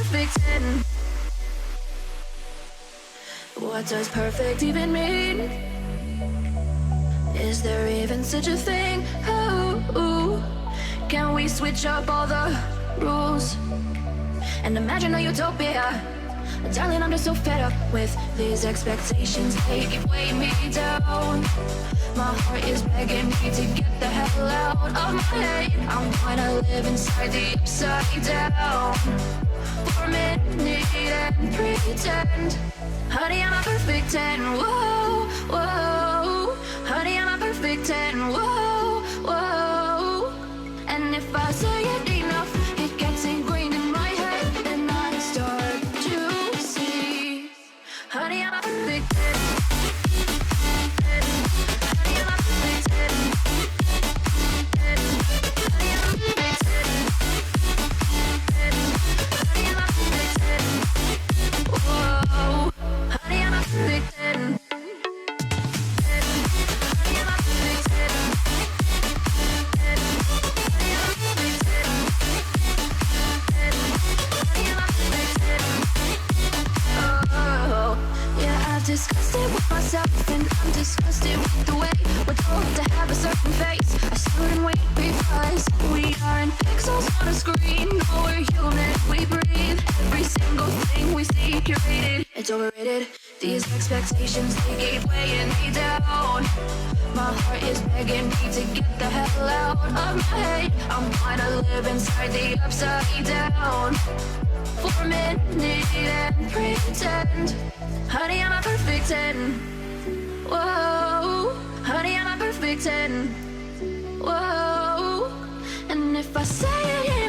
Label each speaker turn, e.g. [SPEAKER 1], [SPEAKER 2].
[SPEAKER 1] perfect 10. What does perfect even mean? Is there even such a thing? Ooh, can we switch up all the rules and imagine a utopia? Darling, I'm just so fed up with these expectations. They keep weighing me down. My heart is begging me to get the hell out of my head. I'm gonna live inside the upside down for a minute and pretend. Honey, I'm a perfect 10. Whoa, whoa. Honey, I'm a perfect 10. Whoa, whoa. And if I say it enough, it gets ingrained in my head, and I start to see. Honey, I'm a perfect 10. Honey, I'm a perfect 10. Honey, I'm a perfect 10. Honey, I'm a perfect 10. Whoa. Honey, I'm a perfect 10. Disgusted with myself, and I'm disgusted with the way we're told to have a certain face. I stood and wait because we aren't pixels on a screen. No, we're human, we breathe. Every single thing we see curated. It's overrated. These expectations, they keep weighing me down. My heart is begging me to get the hell out of my head. I'm gonna live inside the upside down for a minute and pretend. Honey, I'm a perfect 10. Whoa. Honey, I'm a perfect 10. Whoa. And if I say it